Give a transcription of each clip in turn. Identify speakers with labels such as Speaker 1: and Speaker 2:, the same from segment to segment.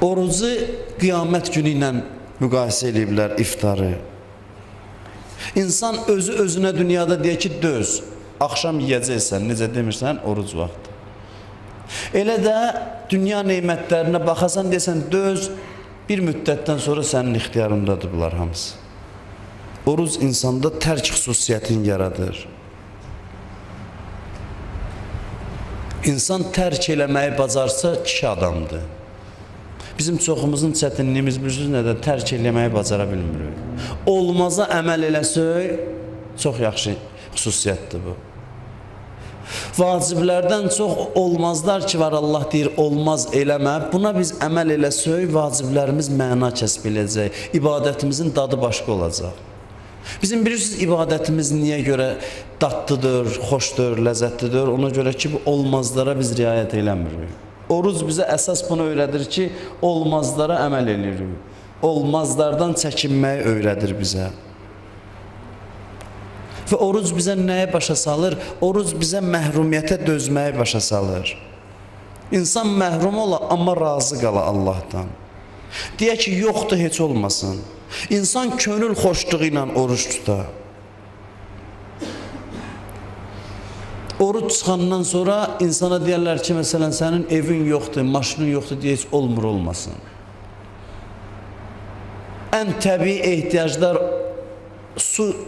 Speaker 1: Orucu qiyamət günü ilə müqayisə ediblər iftarı. İnsan özü-özünə dünyada deyir ki, döz, axşam yiyəcəksən, necə demirsən, oruc vaxtı. Elə də dünya neymətlərinə baxasan, deyəsən, döz, bir müddətdən sonra sənin ixtiyarındadır bunlar hamısı. Oruc insanda tərk xüsusiyyətini yaradır. İnsan tərk eləməyi bacarsa kişi adamdır. Bizim çoxumuzun çətinliyimiz bilirsiniz nədən? Tərk eləməyi bacara bilmirik. Olmaza əməl eləsək, çox yaxşı xüsusiyyətdir bu. Vaciblərdən çox olmazlar ki var, Allah deyir, olmaz eləmə. Buna biz əməl eləsək, vaciblərimiz məna kəsb eləyəcək. İbadətimizin dadı başqa olacaq. Bizim bilirsiniz, ibadətimiz niyə görə dadlıdır, xoşdur, ləzzətlidir? Ona görə ki, bu olmazlara biz riayət eləmirik. Oruc bizə əsas bunu öyrədir ki, olmazlara əməl edirik. Olmazlardan çəkinməyi öyrədir bizə. Və oruc bizə nəyə başa salır? Oruc bizə məhrumiyyətə dözməyi başa salır. İnsan məhrum ola, amma razı qala Allahdan. Deyək ki, yoxdur, heç olmasın. İnsan könül xoşluğu ilə oruç tutar. Oruç çıxandan sonra insana deyərlər ki, məsələn, sənin evin yoxdur, maşının yoxdur, deyə heç olmur olmasın. Ən təbii ehtiyaclar,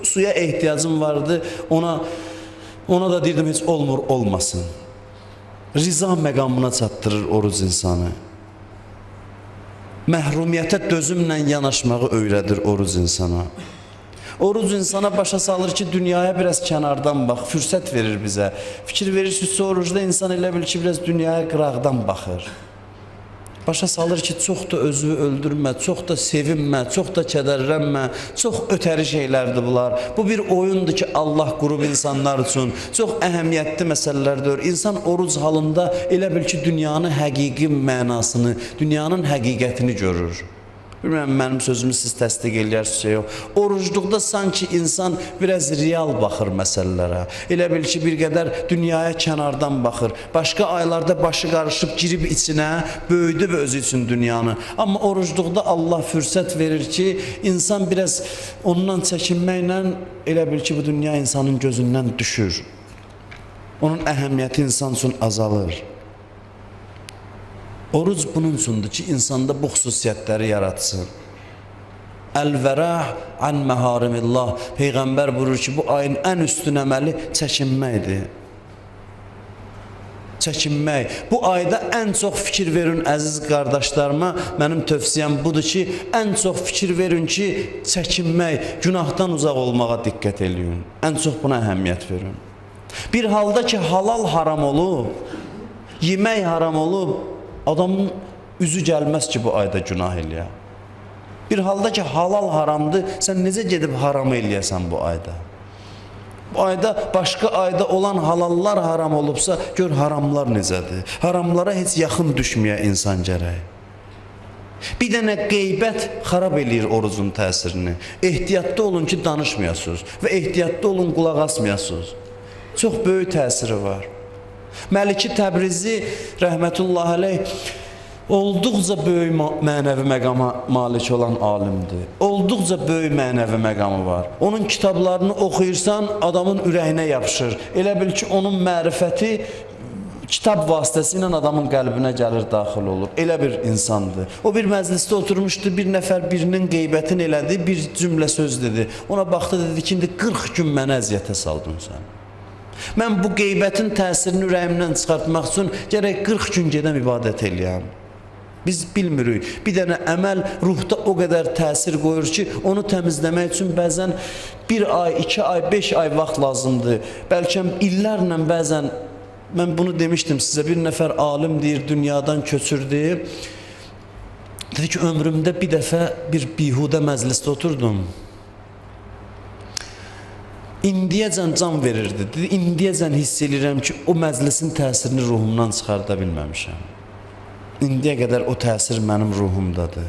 Speaker 1: suya ehtiyacım vardı, ona da deyirdim, heç olmur olmasın. Riza məqamına çatdırır oruc insanı. Məhrumiyyətə dözümlə yanaşmağı öyrədir oruc insana. Oruc insana başa salır ki, dünyaya biraz kənardan bax, fürsət verir bizə. Fikir verirsiniz, orucda insan elə bil ki, biraz dünyaya qıraqdan baxır. Başa salır ki, çox da özünü öldürmə, çox da sevinmə, çox da kədərlənmə, çox ötəri şeylərdir bunlar. Bu bir oyundur ki, Allah qurub insanlar üçün çox əhəmiyyətli məsələlərdir. İnsan oruc halında elə bil ki, dünyanın həqiqi mənasını, dünyanın həqiqətini görür. Bilmirəm, mənim sözümü siz təsdiq eləyərsiniz, yox. Orucluqda sanki insan biraz real baxır məsələlərə. Elə bil ki, bir qədər dünyaya kənardan baxır. Başqa aylarda başı qarışıb, girib içinə, böyüdü özü üçün dünyanı. Amma orucluqda Allah fürsət verir ki, insan biraz ondan çəkinməklə elə bil ki, bu dünya insanın gözündən düşür. Onun əhəmiyyəti insan üçün azalır. Oruc bunun üçündür ki, insanda bu xüsusiyyətləri yaratsın. Əl-vərah ən məharimillah. Peyğəmbər buyurur ki, bu ayın ən üstün əməli çəkinməkdir. Çəkinmək. Bu ayda ən çox fikir verin əziz qardaşlarıma. Mənim tövsiyəm budur ki, ən çox fikir verin ki, çəkinmək, günahdan uzaq olmağa diqqət eləyin. Ən çox buna əhəmiyyət verin. Bir halda ki, halal haram olub, yemək haram olub, adamın üzü gəlməz ki, bu ayda günah eləyə. Bir halda ki, halal haramdır, sən necə gedib haramı eləyəsən bu ayda? Bu ayda, başqa ayda olan halallar haram olubsa, gör haramlar necədir? Haramlara heç yaxın düşməyə insan gərək. Bir dənə qeybət xarab eləyir orucun təsirini. Ehtiyatlı olun ki, danışmayasınız və ehtiyatlı olun, qulaq asmayasınız. Çox böyük təsiri var. Məliki Təbrizi rəhmətullahi aleyh olduqca böyük mənəvi məqama malik olan alimdir. Olduqca böyük mənəvi məqamı var. Onun kitablarını oxuyursan, adamın ürəyinə yapışır. Elə bil ki, onun mərifəti kitab vasitəsilə adamın qəlbinə gəlir, daxil olur. Elə bir insandır. O bir məclisdə oturmuşdu, bir nəfər birinin qeybətini elədi, bir cümlə söz dedi. Ona baxdı, dedi ki, indi 40 gün mənə əziyyətə saldın sən. Mən bu qeybətin təsirini ürəyimdən çıxartmaq üçün gərək 40 gün gedəm ibadət eləyəm. Biz bilmirik. Bir dənə əməl ruhda o qədər təsir qoyur ki, onu təmizləmək üçün bəzən 1 ay, 2 ay, 5 ay vaxt lazımdır. Bəlkə illərlə bəzən, mən bunu demişdim sizə, bir nəfər alim deyir, dünyadan köçürdü. Dedi ki, ömrümdə bir dəfə bir bihudə məclisdə oturdum. İndiyəcən can verirdi. Dedi, indiyəcən hiss edirəm ki, o məclisin təsirini ruhumdan çıxarda bilməmişəm. İndiyə qədər o təsir mənim ruhumdadır.